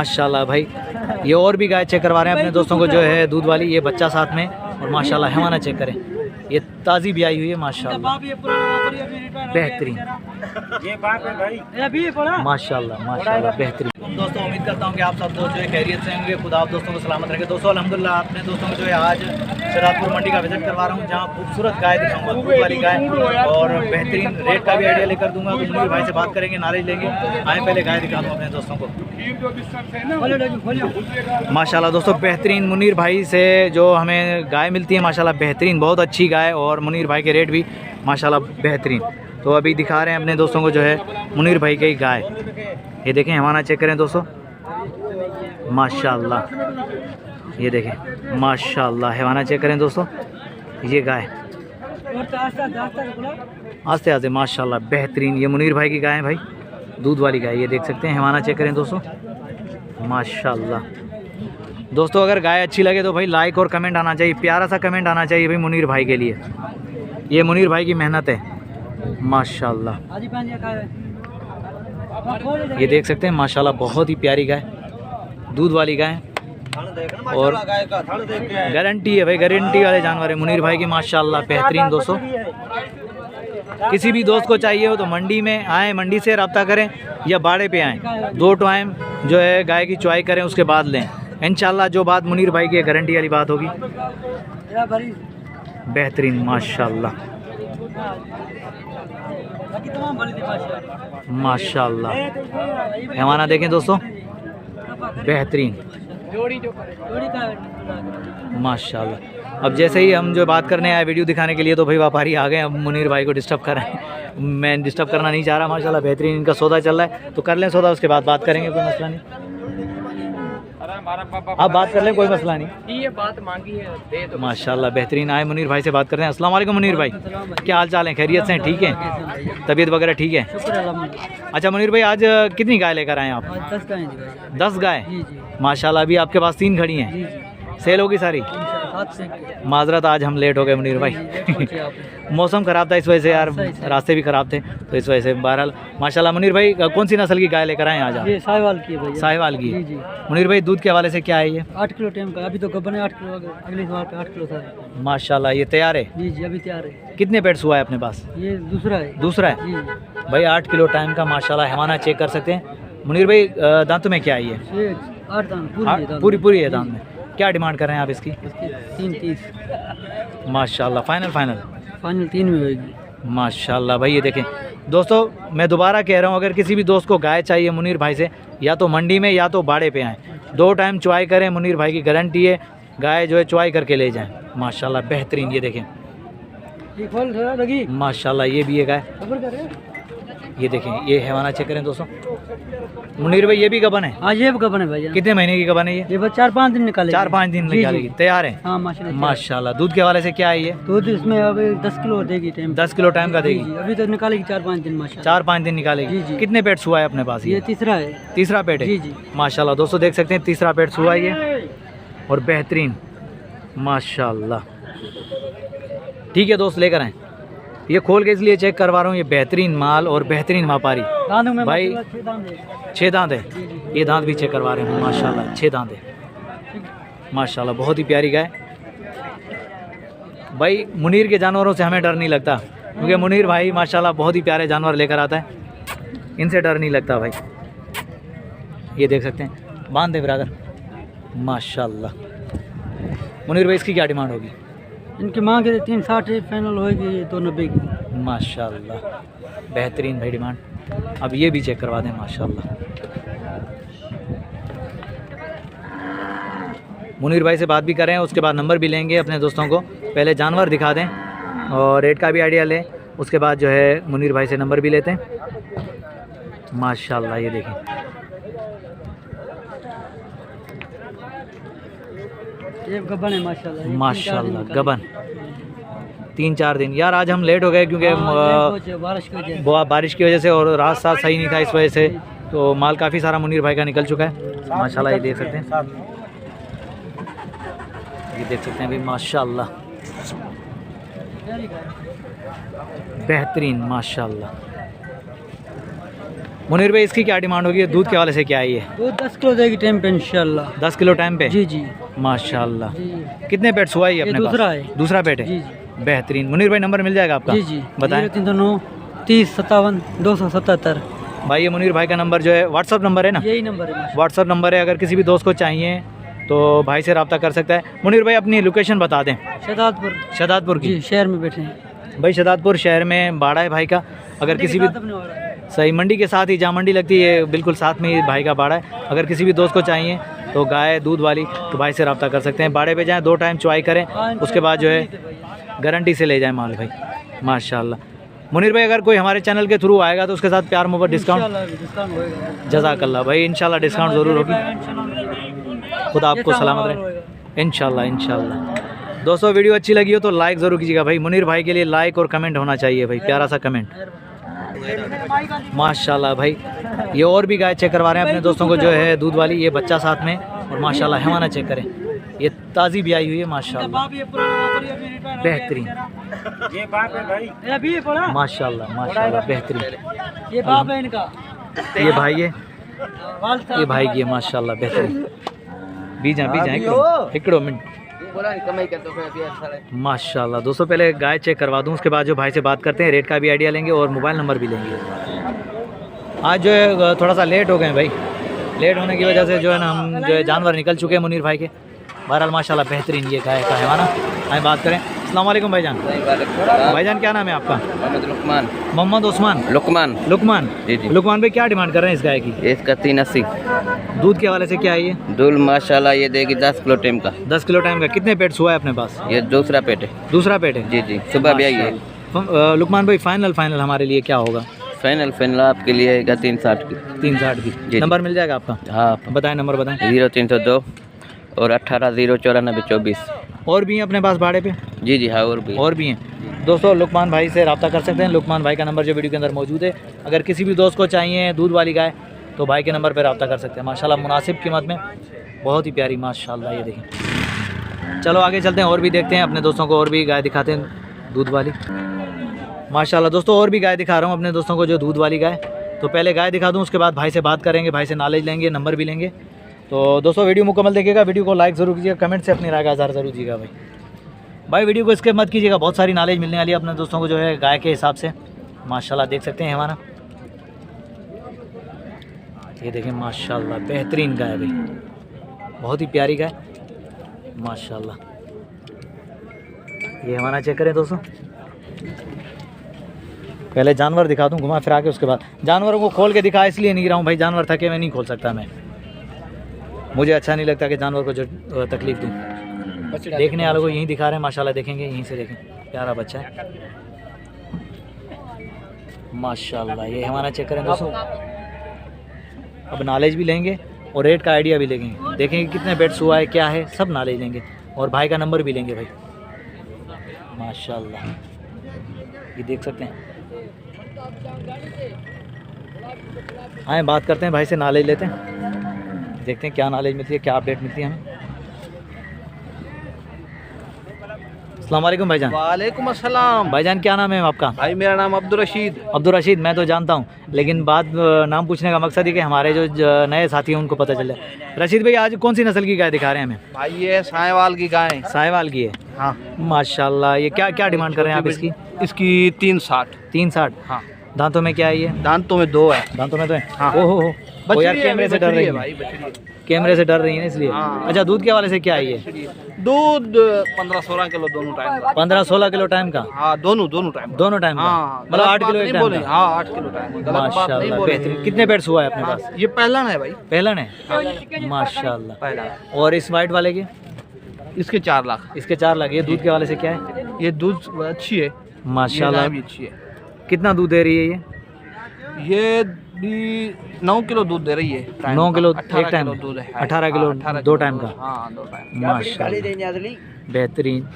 माशाल्लाह भाई, ये और भी गाय चेक करवा रहे हैं अपने दोस्तों को जो है दूध वाली, ये बच्चा साथ में। और माशाल्लाह हैवाना चेक करें, ये ताज़ी भी आई हुई है माशाल्लाह, बेहतरीन माशाल्लाह माशाल्लाह बेहतरीन। दोस्तों उम्मीद करता हूँ कि आप सब दोस्त जो है खैरियत से होंगे, खुदा आप दोस्तों को सलामत रखे। दोस्तों अल्हम्दुलिल्लाह अपने दोस्तों को जो है आज शहजादपुर मंडी का विजिट करवा रहा हूँ, जहाँ खूबसूरत गाय दिखाऊंगा, दूध वाली गाय, और बेहतरीन रेट का भी आइडिया लेकर दूंगा। तो मुनीर भाई से बात करेंगे, नॉलेज लेंगे। आए पहले गाय दिखा दूँ अपने दोस्तों को। माशाल्लाह दोस्तों बेहतरीन मुनीर भाई से जो हमें गाय मिलती है माशाल्लाह बेहतरीन, बहुत अच्छी गाय, और मुनीर भाई के रेट भी माशाल्लाह बेहतरीन। तो अभी दिखा रहे हैं अपने दोस्तों को जो है मुनीर भाई की गाय। ये देखें, हमारा चेक करें दोस्तों माशाल्लाह, ये देखें माशाल्लाह, हैवाना चेक करें दोस्तों, ये गाय आस्ते आस्ते माशाल्लाह बेहतरीन। ये मुनीर भाई की गाय है भाई, दूध वाली गाय, ये देख सकते हैं। हैवाना चेक करें दोस्तों माशाल्लाह। दोस्तों अगर गाय अच्छी लगे तो भाई लाइक और कमेंट आना चाहिए, प्यारा सा कमेंट आना चाहिए भाई मुनीर भाई के लिए। ये मुनीर भाई की मेहनत है माशाल्लाह, ये देख सकते हैं माशाल्लाह, बहुत ही प्यारी गाय, दूध वाली गाय, और गारंटी है भाई, गारंटी वाले जानवर है मुनीर भाई की माशाल्लाह बेहतरीन। दोस्तों किसी भी दोस्त को चाहिए हो तो मंडी में आएँ, मंडी से रब्ता करें या बाड़े पे आएँ, 2 टाइम जो है गाय की चुआई करें, उसके बाद लें इंशाल्लाह। जो बात मुनीर भाई की गारंटी वाली बात होगी, बेहतरीन माशाल्लाह माशाल्लाह। हैवाना देखें दोस्तों बेहतरीन माशाल्लाह। अब जैसे ही हम जो बात करने आए वीडियो दिखाने के लिए, तो भाई व्यापारी आ गए, अब मुनीर भाई को डिस्टर्ब कर रहे हैं। मैं डिस्टर्ब करना नहीं चाह रहा, माशाल्लाह बेहतरीन इनका सौदा चल रहा है, तो कर लें सौदा, उसके बाद बात करेंगे, कोई मसला नहीं। आप बात कर लें, कोई मसला नहीं। ये बात मांगी है दे दो माशाल्लाह बेहतरीन। आए मुनीर भाई से बात करते हैं। अस्सलाम वालेकुम मुनीर भाई, क्या हाल चाल है? खैरियत से हैं? ठीक है, तबीयत वगैरह ठीक है? अच्छा मुनीर भाई, आज कितनी गाय लेकर आए आप? 10 गाय माशाल्लाह। अभी आपके पास 3 खड़ी हैं, सेल होगी सारी? माजरत आज हम लेट हो गए मुनीर भाई, मौसम ख़राब था इस वजह से यार, रास्ते भी ख़राब थे, तो इस वजह से। बहरहाल माशाल्लाह। मुनीर भाई कौन सी नस्ल की गाय लेकर आए आज आप? ये साहिवाल की है भैया। साहिवाल की। मुनीर भाई दूध के हवाले से क्या है ये? 8 किलो टाइम का, अभी तो गबन है 8 किलो, अगले सवाल पे 8 किलो था माशाल्लाह। ये तैयार है? जी जी अभी तैयार है। कितने पेट्स हुआ है अपने पास? ये दूसरा है। दूसरा है जी भाई, 8 किलो टाइम का माशाल्लाह। हैवाना चेक कर सकते हैं। मुनीर भाई दांतों में क्या है ये? 8 दांत पूरी है दांत में। क्या डिमांड कर रहे हैं आप इसकी? 330 माशाल्लाह। फाइनल 3 में होगी माशाल्लाह भाई। ये देखें दोस्तों, मैं दोबारा कह रहा हूँ, अगर किसी भी दोस्त को गाय चाहिए मुनीर भाई से, या तो मंडी में या तो बाड़े पे आएँ, 2 टाइम चुआई करें, मुनीर भाई की गारंटी है, गाय जो है चुआई करके ले जाएं माशाल्लाह बेहतरीन। ये देखें माशाल्लाह, ये भी है गाय, ये देखें, ये हैवाना चेक करें दोस्तों। मुनीर भाई ये भी गबन है? हाँ ये भी गबन है भैया। कितने महीने की गबन है ये? 4-5 दिन निकालेगी। 4-5 दिन निकालेगी, तैयार है? हाँ माशाल्लाह। माशाल्लाह। दूध के हवाले से क्या है ये? दूध इसमें अभी 10 किलो देगी टाइम। 10 किलो टाइम का देगी? अभी तो निकालेगी 4-5 दिन माशाल्लाह। 4-5 दिन निकालेगी। कितने पेट्स हुआ है अपने पास? ये तीसरा है। तीसरा पेट है? जी जी माशाल्लाह। दोस्तों देख सकते हैं तीसरा पेट्स हुआ है ये, और बेहतरीन माशाल्लाह। ठीक है दोस्त, लेकर आए। ये खोल के इसलिए चेक करवा रहा हूँ, ये बेहतरीन माल और बेहतरीन व्यापारी भाई। 6 दांत है, ये दांत भी चेक करवा रहे हैं माशाल्लाह, 6 दांत है माशाल्लाह। बहुत ही प्यारी गाय भाई। मुनीर के जानवरों से हमें डर नहीं लगता, क्योंकि मुनीर भाई माशाल्लाह बहुत ही प्यारे जानवर लेकर आता है, इनसे डर नहीं लगता भाई। ये देख सकते हैं, बांध दे ब्रदर माशाल्लाह। मुनीर भाई इसकी क्या डिमांड होगी? इनकी मांग है 360, फाइनल होगी 290 की माशाल्लाह। बेहतरीन भाई डिमांड। अब ये भी चेक करवा दें माशाल्लाह। मुनीर भाई से बात भी करें, उसके बाद नंबर भी लेंगे अपने दोस्तों को। पहले जानवर दिखा दें और रेट का भी आइडिया लें, उसके बाद जो है मुनीर भाई से नंबर भी लेते हैं माशाल्लाह। ये देखें ये गबन है माशाल्लाह। माशाल्लाह गबन 3-4 दिन। यार आज हम लेट हो गए क्योंकि बारिश की वजह से, और रास्ता सही नहीं था, इस वजह से तो माल काफ़ी सारा मुनीर भाई का निकल चुका है माशाल्लाह। ये देख सकते हैं, ये देख सकते हैं भाई माशाल्लाह बेहतरीन माशाल्लाह। मुनीर भाई इसकी क्या डिमांड होगी, दूध के वाले से क्या है ये? दूध 10 किलो देगी टाइम पे इंशाल्लाह। 10 किलो टाइम पे? जी जी माशाल्लाह। जी। कितने पेट्स हुआ ये अपने दूसरा पास? है। दूसरा पेट है। जी जी बेहतरीन। मुनीर भाई नंबर मिल जाएगा आपका? जी जी बताएं। 0309 30 57 277। भाई ये मुनीर भाई का नंबर जो है व्हाट्सअप नंबर है ना? यही नंबर है। व्हाट्सअप नंबर है, अगर किसी भी दोस्त को चाहिए तो भाई से रब्ता कर सकता है। मुनीर भाई अपनी लोकेशन बता दें। शहजादपुर। शहजादपुर की? जी शहर में बैठे हैं भाई शहजादपुर शहर में बाड़ा है भाई का। अगर किसी भी सही मंडी के साथ ही, जहाँ मंडी लगती है बिल्कुल साथ में ही भाई का बाड़ा है। अगर किसी भी दोस्त को चाहिए तो गाय दूध वाली तो भाई से रब्ता कर सकते हैं। बाड़े पे जाएँ, 2 टाइम चुआई करें, उसके बाद जो है गारंटी से ले जाएँ माल भाई। माशाल्लाह। मुनीर भाई अगर कोई हमारे चैनल के थ्रू आएगा तो उसके साथ प्यार मोहब्बत डिस्काउंट होगा। जज़ाकल्लाह भाई, इंशाल्लाह डिस्काउंट ज़रूर होगी। खुदा आपको सलामत रहे इंशाल्लाह इंशाल्लाह। दोस्तों वीडियो अच्छी लगी हो तो लाइक ज़रूर कीजिएगा भाई। मुनीर भाई के लिए लाइक और कमेंट होना चाहिए भाई, प्यारा सा कमेंट। माशाल्लाह भाई ये और भी गाय चेक करवा रहे हैं अपने दोस्तों को जो है दूध वाली। ये बच्चा साथ में, और माशाल्लाह हैवाना चेक करें, ये ताज़ी भी आई हुई है माशाल्लाह, बेहतरीन। माशाल्लाह माशाल्लाह बेहतरीन। ये बाप है इनका। ये भाई है, ये भाई की है माशाल्लाह बेहतरीन। बीजा हिकड़ो मिनट। माशाल्लाह। दोस्तों पहले गाय चेक करवा दूं, उसके बाद जो भाई से बात करते हैं, रेट का भी आइडिया लेंगे और मोबाइल नंबर भी लेंगे। आज जो है थोड़ा सा लेट हो गए भाई, लेट होने की वजह से जो है ना हम जो है जानवर निकल चुके हैं मुनीर भाई के। बहरहाल माशाल्लाह बेहतरीन ये गाय का है ना। आए बात करें। अस्सलाम वालेकुम भाईजान। भाईजान क्या नाम है आपका? लुकमान। मोहम्मद उस्मान। लुकमान। लुकमान जी जी। लुकमान भाई क्या डिमांड कर रहे हैं इस गाय की? इसका 380। दूध के हवाले से क्या है ये? दूध माशाल्लाह ये देगी 10 किलो टाइम का। 10 किलो टाइम का। कितने पेट्स हुआ है अपने पास? ये दूसरा पेट है। दूसरा पेट है? जी जी सुबह भी आई है। लुकमान भाई फाइनल हमारे लिए क्या होगा? फाइनल आपके लिए है 360 की। 360 की। नंबर मिल जाएगा आपका? हाँ बताएं नंबर बताएं। 0302 और 18 094 24। और भी हैं अपने पास भाड़े पे? जी जी हाँ और भी हैं। दोस्तों लुकमान भाई से रब्ता कर सकते हैं। लुकमान भाई का नंबर जो वीडियो के अंदर मौजूद है। अगर किसी भी दोस्त को चाहिए दूध वाली गाय तो भाई के नंबर पर रब्ता कर सकते हैं। माशाल्लाह मुनासिब कीमत में, बहुत ही प्यारी माशाल्लाह। ये देखें। चलो आगे चलते हैं और भी देखते हैं, अपने दोस्तों को और भी गाय दिखाते हैं दूध वाली। माशाल्लाह दोस्तों और भी गाय दिखा रहा हूँ अपने दोस्तों को जो दूध वाली गाय। तो पहले गाय दिखा दूँ, उसके बाद भाई से बात करेंगे, भाई से नॉलेज लेंगे, नंबर भी लेंगे। तो दोस्तों वीडियो मुकम्मल देखिएगा, वीडियो को लाइक ज़रूर कीजिएगा, कमेंट से अपनी राय का इज़हार ज़रूर कीजिएगा भाई वीडियो को इसके मत कीजिएगा, बहुत सारी नॉलेज मिलने वाली है अपने दोस्तों को जो है गाय के हिसाब से। माशाल्लाह देख सकते हैं हमारा, ये देखें माशाल्लाह बेहतरीन गाय भाई, बहुत ही प्यारी गाय माशाल्लाह। ये हमारा चेक करें दोस्तों। पहले जानवर दिखा दूं घुमा फिरा के, उसके बाद जानवरों को खोल के दिखा इसलिए नहीं रहा हूँ भाई, जानवर थके मैं नहीं खोल सकता, मैं मुझे अच्छा नहीं लगता कि जानवर को जो तकलीफ़ दूँ। देखने वालों को यहीं दिखा रहे हैं माशाल्लाह, देखेंगे यहीं से देखें, प्यारा बच्चा है माशाल्लाह। ये हमारा चेक करें दोस्तों। अब नॉलेज भी लेंगे और रेट का आइडिया भी लेंगे, देखेंगे कितने बेड्स हुआ है क्या है, सब नॉलेज लेंगे और भाई का नंबर भी लेंगे भाई माशाल्लाह। ये देख सकते हैं। आए बात करते हैं भाई से, नॉलेज लेते हैं, देखते हैं क्या नॉलेज मिलती है, क्या अपडेट मिलती है हमें। अस्सलाम वालेकुम भाईजान। वालेकुम अस्सलाम। भाईजान क्या नाम है आपका? भाई मेरा नाम अब्दुल रशीद। अब्दुल रशीद मैं तो जानता हूँ, लेकिन बात नाम पूछने का मकसद ही कि हमारे जो नए साथी हैं उनको पता चले। रशीद भाई आज कौन सी नस्ल की गाय दिखा रहे हैं हमें? भाई ये साहिवाल की गाय। साहिवाल की है? हाँ माशाल्लाह। ये क्या क्या डिमांड कर रहे हैं आप इसकी? इसकी 360। 360? हाँ। दांतों में क्या है ये? दांतों में 2 है। दांतों में तो है? हाँ। ओहो हो यार, कैमरे से डर रही है भाई, कैमरे से डर रही है इसलिए। हाँ। अच्छा दूध के हवाले से क्या है ये? दूध 15-16 किलो दोनों टाइम का। 15-16 किलो टाइम का? हाँ दोनों टाइम। दोनों टाइम का? हाँ, मतलब 8 किलो एक टाइम का? हाँ 8 किलो टाइम। माशाल्लाह बेहतरीन। कितने पेट्स हुआ है अपने हाँ, पास? ये पहला है भाई। पहला है माशाल्लाह। पहला। और इस वाइट वाले की? इसके 4 लाख। इसके 4 लाख। ये दूध के हवाले से क्या है? ये दूध अच्छी है माशाल्लाह, भी अच्छी है। कितना दूध दे रही है ये भी 9 किलो दूध दे रही है। 9 किलो एक 18 टाइम? किलो दूध है। 18 किलो 2 टाइम का? हाँ 2 टाइम माशाल्लाह बेहतरीन।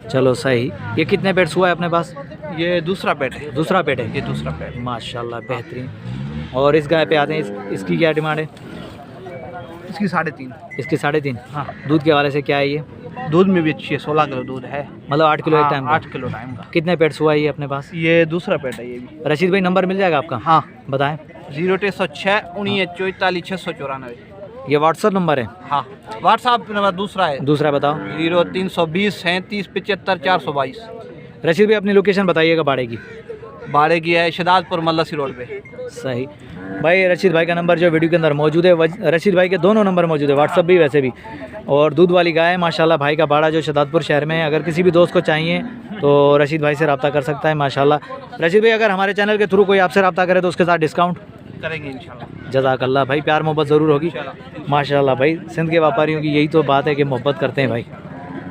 चलो सही। ये कितने पेट्स हुआ है अपने पास? ये दूसरा पेट है। दूसरा पेट है? ये दूसरा पेट। माशाल्लाह बेहतरीन। और इस गाय पे आते हैं, इसकी क्या डिमांड है? इसकी 3.5। इसकी 3.5? हाँ। दूध के हवाले से क्या है ये? दूध में भी अच्छी है, 16 किलो दूध है। मतलब 8 किलो एक हाँ, टाइम का? 8 किलो टाइम का। कितने पेट्स हुआ है ये अपने पास? ये दूसरा पेट है ये भी। रशीद भाई नंबर मिल जाएगा आपका? हाँ बताएं। 0306 19 44 694। ये व्हाट्सअप नंबर है? हाँ, व्हाट्सअप नंबर दूसरा है, दूसरा बताओ। 0320 37 75 422। रशीद भाई अपनी लोकेशन बताइएगा भाड़े की। भाड़े की है शहदादपुर मल्लसी रोड पे। सही भाई, रशीद भाई का नंबर जो वीडियो के अंदर मौजूद है, रशीद भाई के दोनों नंबर मौजूद है, व्हाट्सअप भी वैसे भी। और दूध वाली गाय है माशाल्लाह। भाई का बाड़ा जो शहदादपुर शहर में है, अगर किसी भी दोस्त को चाहिए तो रशीद भाई से रब्ता कर सकता है माशाल्लाह। रशीद भाई अगर हमारे चैनल के थ्रू कोई आपसे रब्ता करे तो उसके साथ डिस्काउंट करेंगे इंशाल्लाह। जज़ाकल्लाह भाई, प्यार मोहब्बत ज़रूर होगी माशाल्लाह। भाई सिंध के व्यापारियों की यही तो बात है कि मोहब्बत करते हैं भाई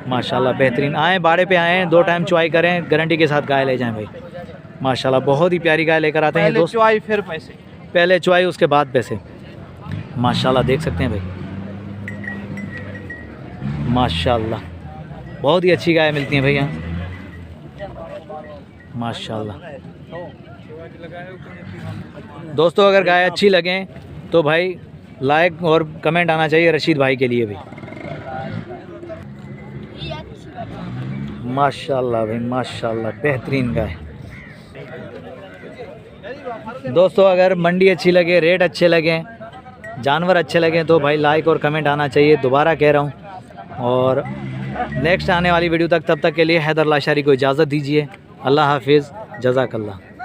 माशाल्लाह। बेहतरीन आएँ, बाड़े पे आएँ, 2 टाइम चुआई करें, गारंटी के साथ गाय ले जाएँ भाई माशाल्लाह। बहुत ही प्यारी गाय लेकर आते हैं पहले दोस्त। चुआई फिर पैसे। पहले चुआई उसके बाद पैसे माशाल्लाह। देख सकते हैं भाई माशाल्लाह, बहुत ही अच्छी गाय मिलती हैं भाई यहाँ माशाल्लाह। दोस्तों अगर गाय अच्छी लगे तो भाई लाइक और कमेंट आना चाहिए रशीद भाई के लिए भी माशाल्लाह भाई माशाल्लाह। बेहतरीन गाय। दोस्तों अगर मंडी अच्छी लगे, रेट अच्छे लगे, जानवर अच्छे लगे तो भाई लाइक और कमेंट आना चाहिए, दोबारा कह रहा हूँ। और नेक्स्ट आने वाली वीडियो तक, तब तक के लिए हैदर लाशारी को इजाज़त दीजिए। अल्लाह हाफिज़, जज़ाकल्लाह।